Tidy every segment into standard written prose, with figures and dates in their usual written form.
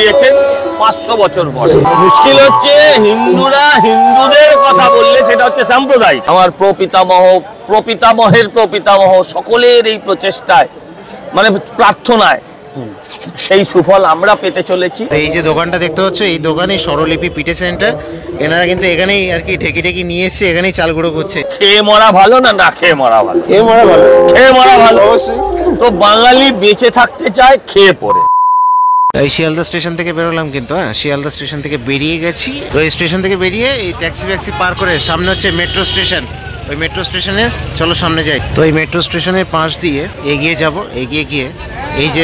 দিয়েছেন 500 বছর পরে। মুশকিল হচ্ছে হিন্দুরা হিন্দুদের কথা বললে সেটা হচ্ছে সাম্প্রদায়িক। আমার প্রপিতামহের প্রপিতামহ সকলের এই প্রচেষ্টায় মানে প্রার্থনায় সেই সুফল আমরা পেতে চলেছি। এই যে দোকানটা দেখতে পাচ্ছ, এই দোকানে স্বরলিপি পিঠে সেন্টার, এনারা কিন্তু এখানেই আর কি ঢেকি নিয়ে এসছে, এখানেই চাল গুঁড়ো করছে। খেয়ে মরা ভালো না খেয়ে মরা ভালো? খেয়ে মরা ভালো অবশ্যই। তো বাঙালি বেঁচে থাকতে চায় খেয়ে পড়ে। এই শিয়ালদা স্টেশন থেকে বেরোলাম কিন্তু, শিয়ালদা স্টেশন থেকে বেরিয়ে গেছি। তো এই স্টেশন থেকে বেরিয়ে এই ট্যাক্সি পার করে সামনে হচ্ছে মেট্রো স্টেশন। ওই মেট্রো স্টেশনের চলো সামনে যাই। তো এই মেট্রো স্টেশনের পাশ দিয়ে এগিয়ে যাব, এগিয়ে গিয়ে এই যে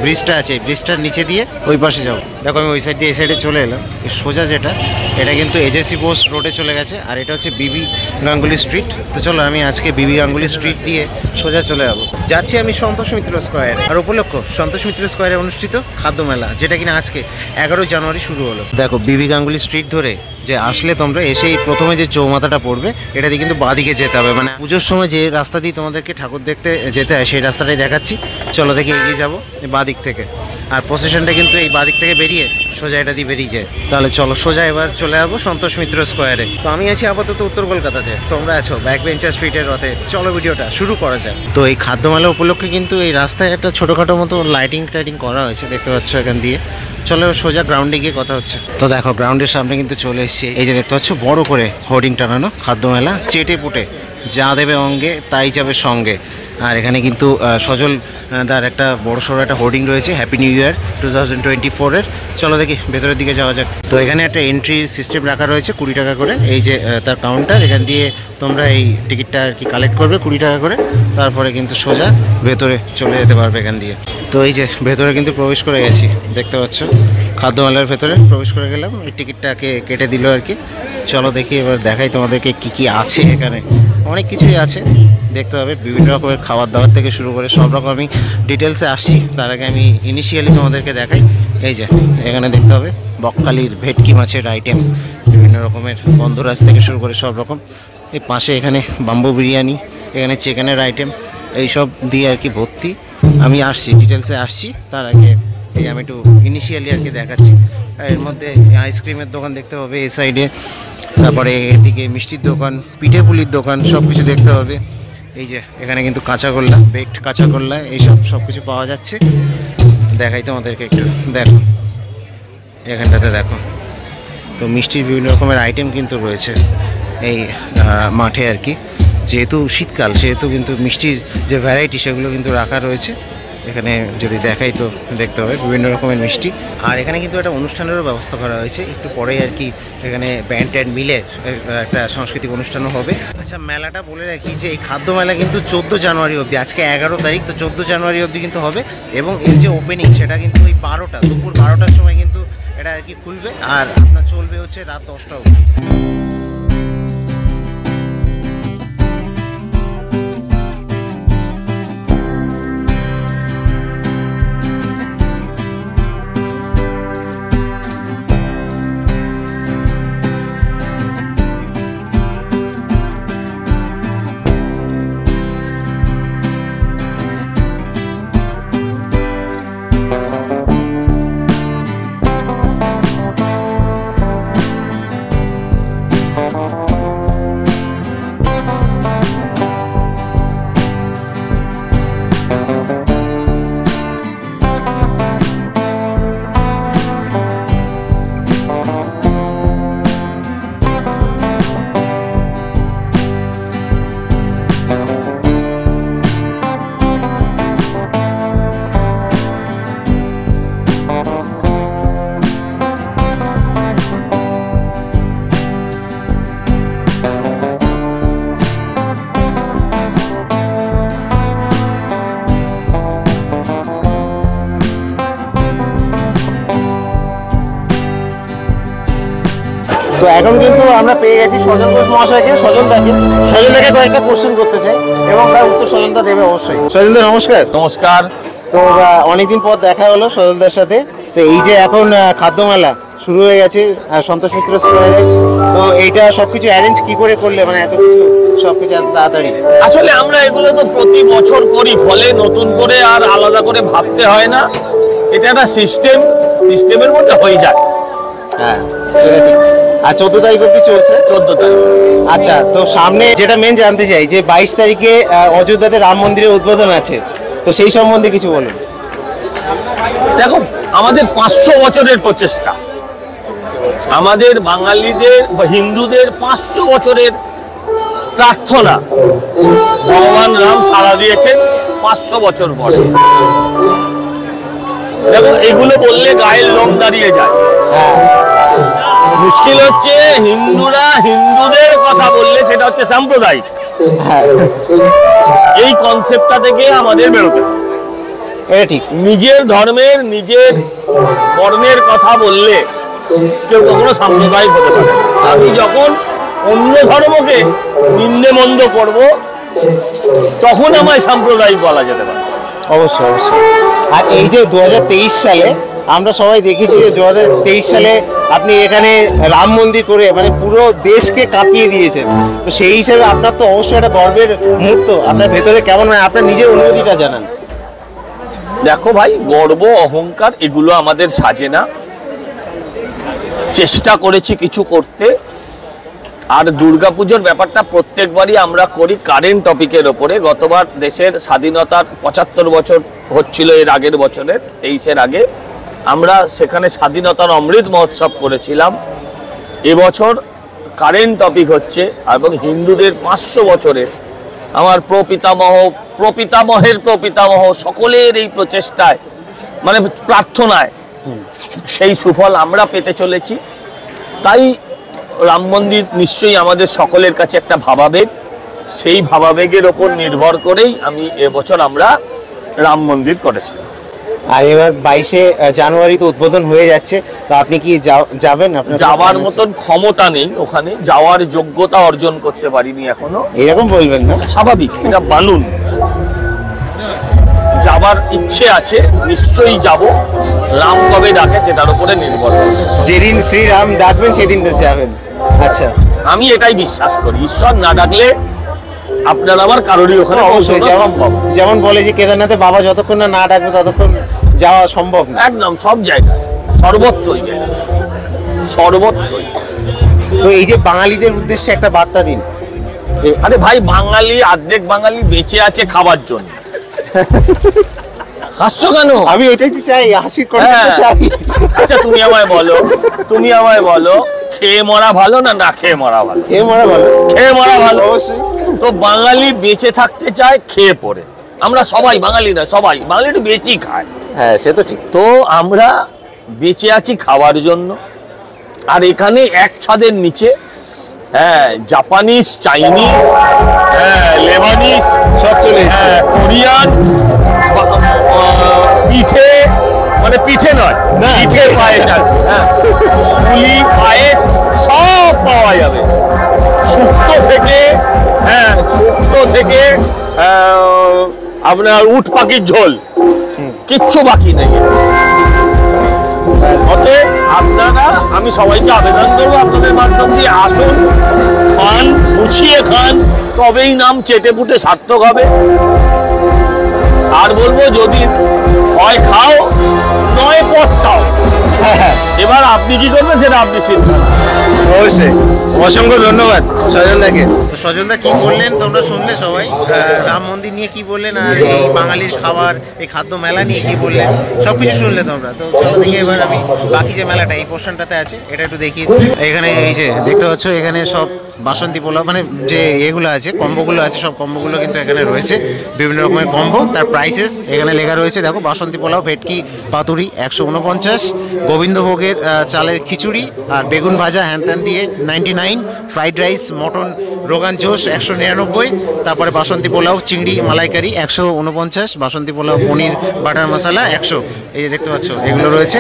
ব্রিজটা আছে, ব্রিজটার নিচে দিয়ে ওই পাশে যাবো। দেখো আমি ওই সাইড দিয়ে এই সাইডে চলে এলাম। সোজা যেটা, এটা কিন্তু এজেসি পোস্ট রোডে চলে গেছে, আর এটা হচ্ছে বিবি গাঙ্গুলি স্ট্রিট। তো চলো আমি আজকে বিবি গাঙ্গুলি স্ট্রিট দিয়ে সোজা চলে যাবো। যাচ্ছি আমি সন্তোষ মিত্র স্কোয়ার। আর উপলক্ষ সন্তোষ মিত্র স্কোয়ারে অনুষ্ঠিত খাদ্য মেলা, যেটা কিনা আজকে 11 জানুয়ারি শুরু হলো। দেখো বিবি গাঙ্গুলি স্ট্রিট ধরে যে আসলে তোমরা এসেই প্রথমে যে চৌমাথাটা পড়বে, এটা দিয়ে কিন্তু বাঁদিকে যেতে হবে। মানে পুজোর সময় যে রাস্তা দিয়ে তোমাদেরকে ঠাকুর দেখতে যেতে হয় সেই রাস্তাটাই দেখাচ্ছি। চলো দেখে এগিয়ে যাবো বাঁদিক থেকে। আর প্রসেশনটা কিন্তু এই বাঁদিক থেকে বেরিয়ে সোজা এটা দিয়ে বেরিয়ে যায়। তাহলে চলো সোজা এবার চলে যাবো সন্তোষ মিত্র স্কোয়ারে। তো আমি আছি আপাতত উত্তর কলকাতাতে, তোমরা আছো ব্যাক বেঞ্চার স্ট্রিটের রথে। চলো ভিডিওটা শুরু করা যায়। তো এই খাদ্য মেলা উপলক্ষে কিন্তু এই রাস্তায় একটা ছোটোখাটো মতো লাইটিং করা হয়েছে, দেখতে পাচ্ছ এখান দিয়ে। চলো সোজা গ্রাউন্ডে গিয়ে কথা হচ্ছে। তো দেখো গ্রাউন্ডের সামনে কিন্তু চলে এসেছি। এই যে দেখতে পাচ্ছ বড় করে হোর্ডিং টানানো, খাদ্য মেলা চেটে পুটে যা দেবে অঙ্গে তাই যাবে সঙ্গে। আর এখানে কিন্তু সজল তার একটা বড়সড় একটা হোর্ডিং রয়েছে, হ্যাপি নিউ ইয়ার 2024-এর। চলো দেখি ভেতরের দিকে যাওয়া যাক। তো এখানে একটা এন্ট্রি সিস্টেম রাখা রয়েছে 20 টাকা করে। এই যে তার কাউন্টার, এখান দিয়ে তোমরা এই টিকিটটা আর কি কালেক্ট করবে 20 টাকা করে। তারপরে কিন্তু সোজা ভেতরে চলে যেতে পারবে এখান দিয়ে। তো এই যে ভেতরে কিন্তু প্রবেশ করে গেছি, দেখতে পাচ্ছ খাদ্যমেলার ভেতরে প্রবেশ করে গেলাম। এই টিকিটটাকে কেটে দিল আর কি। চলো দেখি এবার দেখাই তোমাদেরকে কি আছে এখানে। অনেক কিছুই আছে, দেখতে হবে বিভিন্ন রকমের খাবার দাবার থেকে শুরু করে সব রকম আমি ডিটেলসে আসছি। তার আগে আমি ইনিশিয়ালি তোমাদেরকে দেখাই। এই যে এখানে দেখতে হবে বকখালির ভেটকি মাছের আইটেম, বিভিন্ন রকমের গন্ধরাজ থেকে শুরু করে সব রকম। এই পাশে এখানে বাম্বু বিরিয়ানি, এখানে চিকেনের আইটেম, এই সব দিয়ে আর কি ভর্তি। আমি আসছি ডিটেলসে আসছি, তার আগে এই আমি একটু ইনিশিয়ালি আর কি দেখাচ্ছি। এর মধ্যে আইসক্রিমের দোকান দেখতে হবে এই সাইডে, তারপরে এদিকে মিষ্টির দোকান, পিঠে পুলির দোকান, সব কিছু দেখতে হবে। এই যে এখানে কিন্তু কাঁচাগোল্লা, বেকড কাঁচাগোল্লা, এইসব সব কিছু পাওয়া যাচ্ছে। দেখাই তোমাদেরকে একটু, দেখো এখানটাতে দেখো। তো মিষ্টির বিভিন্ন রকমের আইটেম কিন্তু রয়েছে এই মাঠে আর কি। যেহেতু শীতকাল সেহেতু কিন্তু মিষ্টির যে ভ্যারাইটি সেগুলো কিন্তু রাখা রয়েছে এখানে। যদি দেখাই তো দেখতে হবে বিভিন্ন রকমের মিষ্টি। আর এখানে কিন্তু একটা অনুষ্ঠানেরও ব্যবস্থা করা হয়েছে একটু পরেই আর কি। এখানে ব্যান্ড ট্যান্ড মিলে একটা সাংস্কৃতিক অনুষ্ঠানও হবে। আচ্ছা মেলাটা বলে রাখি যে এই খাদ্য মেলা কিন্তু 14 জানুয়ারি অবধি, আজকে 11 তারিখ, তো 14 জানুয়ারি অবধি কিন্তু হবে। এবং এর যে ওপেনিং সেটা কিন্তু ওই দুপুর 12টার সময় কিন্তু এটা আর কি খুলবে, আর আপনার চলবে হচ্ছে রাত 10টা অবধি। তো এখন কিন্তু আমরা পেয়ে গেছি সজল ঘোষ মহাশয়কে। সজলদাকে কয়েকটা কোশ্চেন করতে চাই এবং তার উত্তর সজলদা দেবে অবশ্যই। সজলদা নমস্কার। নমস্কার। তো অনেকদিন পর দেখা হলো সজলদার সাথে। তো এই যে এখন খাদ্য মেলা শুরু হয়ে গেছে সন্তোষ মিত্র স্কোয়ারে, তো এইটা সবকিছু অ্যারেঞ্জ কি করে করলে, মানে এত কিছু সবকিছু এত তাড়াতাড়ি? আসলে আমরা এগুলো তো প্রতি বছর করি, ফলে নতুন করে আর আলাদা করে ভাবতে হয় না। এটা একটা সিস্টেম, সিস্টেমের মধ্যে হয়ে যায়। হ্যাঁ সেটা ঠিক। আর 14 তারিখ অব্দি চলছে। 14 তারিখ। আচ্ছা, তো সামনে যেটা মেন জানতে চাই যে 22 তারিখে অযোধ্যাতে রাম মন্দিরের উদ্বোধন আছে, তো সেই সম্বন্ধে কিছু বলুন। দেখো, আমাদের 500 বছরের প্রচেষ্টা, আমাদের বাঙালিদের বা হিন্দুদের 500 বছরের প্রার্থনা, ভগবান রাম সাড়া দিয়েছেন 500 বছর পরে। দেখো, এগুলো বললে গায়ের লোম দাঁড়িয়ে যায়। মুশকিল হচ্ছে হিন্দুরা হিন্দুদের কথা বললে সেটা হচ্ছে সাম্প্রদায়িক। এই কনসেপ্টটা থেকে আমাদের বেরোতে হবে। এটা ঠিক। নিজের ধর্মের নিজের বর্ণের কথা বললে কেউ কখনো সাম্প্রদায়িক হতে পারে। আমি যখন অন্য ধর্মকে নিন্দে মন্দ করব, তখন আমায় সাম্প্রদায়িক বলা যেতে পারে। অবশ্যই অবশ্যই। আর এই যে 2023 সালে আমরা সবাই দেখেছি যে 2023 সালে আপনি এখানে রাম মন্দির করে মানে পুরো দেশকে কাঁপিয়ে দিয়েছেন, তো সেই হিসেবে আপনার তো অবশ্যই একটা গর্বের মুহূর্ত। আপনার ভেতরে কেমন, মানে আপনার নিজের অনুভূতিটা জানান। দেখো ভাই, গর্ব অহংকার এগুলো আমাদের সাজে না। চেষ্টা করেছি কিছু করতে। আর দুর্গাপুজোর ব্যাপারটা প্রত্যেকবারই আমরা করি কারেন্ট টপিকের ওপরে। গতবার দেশের স্বাধীনতার 75 বছর হচ্ছিল, এর আগের বছরের 23-এর আগে আমরা সেখানে স্বাধীনতার অমৃত মহোৎসব করেছিলাম। এবছর কারেন্ট টপিক হচ্ছে এবং হিন্দুদের 500 বছরের আমার প্রপিতামহের প্রপিতামহ সকলের এই প্রচেষ্টায়, মানে প্রার্থনায়, সেই সুফল আমরা পেতে চলেছি। তাই রাম মন্দির নিশ্চয়ই আমাদের সকলের কাছে একটা ভাবাবেগ। সেই ভাবাবেগের ওপর নির্ভর করেই এবছর আমরা রাম মন্দির করেছি। আর এবার 22শে জানুয়ারি তো উদ্বোধন হয়ে যাচ্ছে, তো আপনি কি যাবেন? যাওয়ার মতন ক্ষমতা নেই, ওখানে যাওয়ার যোগ্যতা অর্জন করতে পারিনি এখনো। এরকম বলবেন না, স্বাভাবিক, এটা বানুন। যাবার ইচ্ছে আছে, নিশ্চয়ই যাব। রাম কবে ডাকে সেটার উপরে নির্ভর করে। যেদিন শ্রীরাম ডাকবেন সেদিন যাবেন। আচ্ছা, আমি এটাই বিশ্বাস করি, ঈশ্বর না ডাকলে আপনার আমার কারোরই ওখানে অবশ্যই সম্ভব। যেমন বলে যে কেদারনাথে বাবা যতক্ষণ না ডাকবে ততক্ষণ যাওয়া সম্ভব না। একদম, সব জায়গায়, সর্বত্রই, সর্বত্রই। তো এই যে বাঙালিদের উদ্দেশ্যে একটা বার্তা দিন। আরে ভাই, বাঙালি, অর্ধেক বাঙালি বেঁচে আছে খাবার জন্য। হাসছো কেন? আমি এটাই তো চাই, হাসির কন্টেন্ট চাই। আচ্ছা, তুমি আমায় বলো খেয়ে মরা ভালো না না খেয়ে মরা ভালো? খেয়ে মরা ভালো। খেয়ে মরা ভালো, অবশ্যই। তো বাঙালি বেঁচে থাকতে চায় খেয়ে পড়ে। আমরা সবাই বাঙালি না, সবাই বাঙালি একটু বেশি খায়। হ্যাঁ, সে তো ঠিক। তো আমরা বেঁচে আছি খাওয়ার জন্য। আর এখানে এক ছাদের নিচে জাপানিজ, চাইনিজ, লেবানিজ সব চলে এসেছে, কোরিয়ান, পিঠে, মানে পিঠে নয়, পিঠে পায়েস, পুলি পায়েস সব পাওয়া যাবে। শুক্তো থেকে আপনার উট পাখির ঝোল, কিচ্ছু বাকি নেই। অতএব আপনারা, আমি সবাইকে আবেদন করবো আপনাদের মাধ্যম দিয়ে, আসুন, খান, গুছিয়ে খান, তবেই নাম চেটে পুটে সার্থক হবে। আর বলবো, যদি হয় খাও, নয় পস্তাও। এবার আপনি কি করবেন সেটা আপনি সিদ্ধান্ত। অবশ্যই। অসংখ্য ধন্যবাদ সজলদাকে। সজলদা কি বললেন তোমরা শুনলে সবাই, রাম মন্দির নিয়ে কি বললেন, আর এই বাঙালির খাবার, এই খাদ্য মেলা নিয়ে কি বললেন, সবকিছু শুনলে তোমরা। তো চলো দেখি এবার আমি বাকি যে মেলাটা এই পোর্শনটাতে আছে এটা একটু দেখি। এখানে এই যে দেখতে পাচ্ছ, এখানে সব বাসন্তী পোলাও, মানে যে এগুলো আছে, কম্বোগুলো আছে, সব কম্বোগুলো কিন্তু এখানে রয়েছে। বিভিন্ন রকমের কম্বো, তার প্রাইসেস এখানে লেখা রয়েছে। দেখো, বাসন্তী পোলাও, ভেটকি পাতুরি 149, গোবিন্দভোগের চালের খিচুড়ি আর বেগুন ভাজা হ্যান দিয়ে 99, fried rice, mutton rogan josh 199, তারপরে বাসন্তী পোলাও চিংড়ি মালাইকারি 149, বাসন্তী পোলাও পনির বাটার মশলা 100। এই যে দেখতে পাচ্ছ এগুলো রয়েছে।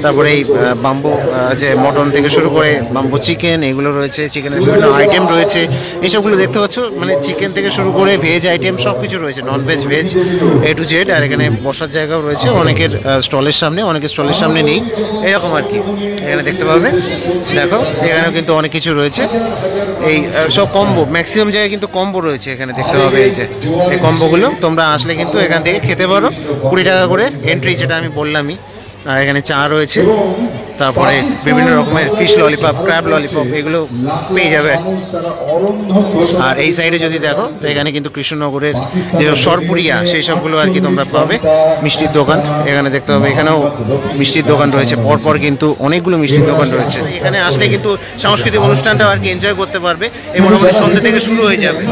তারপরে এই বাম্বু যে মটন থেকে শুরু করে বাম্বু চিকেন, এগুলো রয়েছে। চিকেনের বিভিন্ন আইটেম রয়েছে, এইসবগুলো দেখতে পাচ্ছ, মানে চিকেন থেকে শুরু করে ভেজ আইটেম সব কিছু রয়েছে, non veg, veg, A to Z। আর এখানে বসার জায়গাও রয়েছে অনেকের স্টলের সামনে, অনেকের স্টলের সামনে নেই, এরকম আর কি। এখানে দেখতে পাবে, দেখো এখানেও কিন্তু অনেক কিছু রয়েছে। এই সব কম্বো, ম্যাক্সিমাম জায়গায় কিন্তু কম্বো রয়েছে এখানে দেখতে পাবে। এই যে এই কম্বোগুলো তোমরা আসলে কিন্তু এখান থেকে খেতে পারো। 20 টাকা করে এন্ট্রি, যেটা আমি বললামই। আর এখানে চা রয়েছে, তারপরে বিভিন্ন রকমের ফিশ ললিপপ, ক্র্যাব ললিপপ এগুলো পেয়ে যাবে। আর এই সাইডে যদি দেখো তো এখানে কিন্তু কৃষ্ণনগরের যে সরপুরিয়া সেই সবগুলো আর কি তোমরা পাবে, মিষ্টির দোকান এখানে দেখতে হবে। এখানেও মিষ্টির দোকান রয়েছে, পরপর কিন্তু অনেকগুলো মিষ্টির দোকান রয়েছে। এখানে আসলে কিন্তু সাংস্কৃতিক অনুষ্ঠানটা আর কি এনজয় করতে পারবে। এই মোটামুটি সন্ধ্যে থেকে শুরু হয়ে যাবে।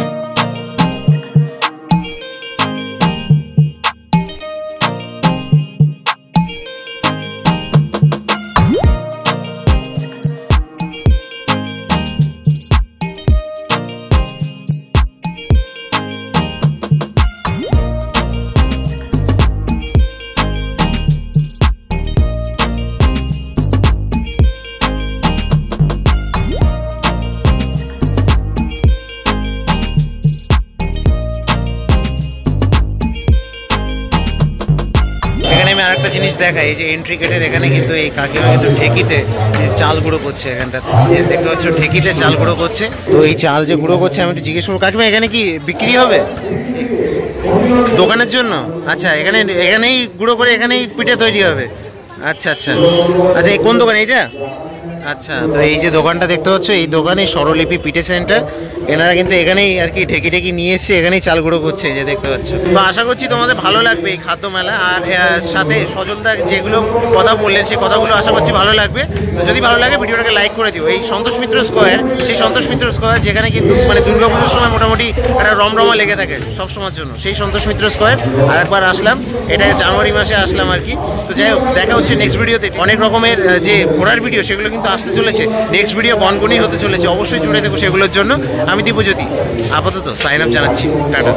আরেকটা জিনিস দেখাই, এই যে এন্ট্রি গেটের এখানে কিন্তু এই কাকিমা কিন্তু ঢেকিতে চাল গুঁড়ো করছে। এখানটাতে দেখতে পাচ্ছ ঢেকিতে চাল গুঁড়ো করছে। তো এই চাল যে গুঁড়ো করছে আমি একটু জিজ্ঞেস করবো, কাকিমা এখানে কি বিক্রি হবে দোকানের জন্য? আচ্ছা, এখানেই গুঁড়ো করে এখানেই পিঠে তৈরি হবে। আচ্ছা আচ্ছা আচ্ছা, এই কোন দোকান এইটা? আচ্ছা, তো এই যে দোকানটা দেখতে পাচ্ছ এই দোকানে স্বরলিপি পিঠে সেন্টার, এনারা কিন্তু এখানেই আর কি ঢেকি নিয়ে এসছে, এখানেই চাল গুঁড়ো করছে এই যে দেখতে পাচ্ছ। তো আশা করছি তোমাদের ভালো লাগবে এই খাদ্য মেলা, আর সাথে সজলদা যেগুলো কথা বললেন সেই কথাগুলো আশা করছি ভালো লাগবে। তো যদি ভালো লাগে ভিডিওটাকে লাইক করে দিও। এই সন্তোষ মিত্র স্কোয়ার, সেই সন্তোষ মিত্র স্কোয়ার যেখানে কিন্তু মানে দুর্গাপুজোর সময় মোটামুটি একটা রমরমা লেগে থাকে সব সময়ের জন্য, সেই সন্তোষ মিত্র স্কোয়ার আর একবার আসলাম। এটা জানুয়ারি মাসে আসলাম আর কি। তো যাই হোক, দেখা হচ্ছে নেক্সট ভিডিওতে। অনেক রকমের যে ঘোরার ভিডিও সেগুলো কিন্তু আসতে চলেছে, নেক্সট ভিডিও গনগনি হতে চলেছে, অবশ্যই জুড়ে দেবো সেগুলোর জন্য। আমি দীপজ্যোতি আপাতত সাইন আপ জানাচ্ছি, টাটা।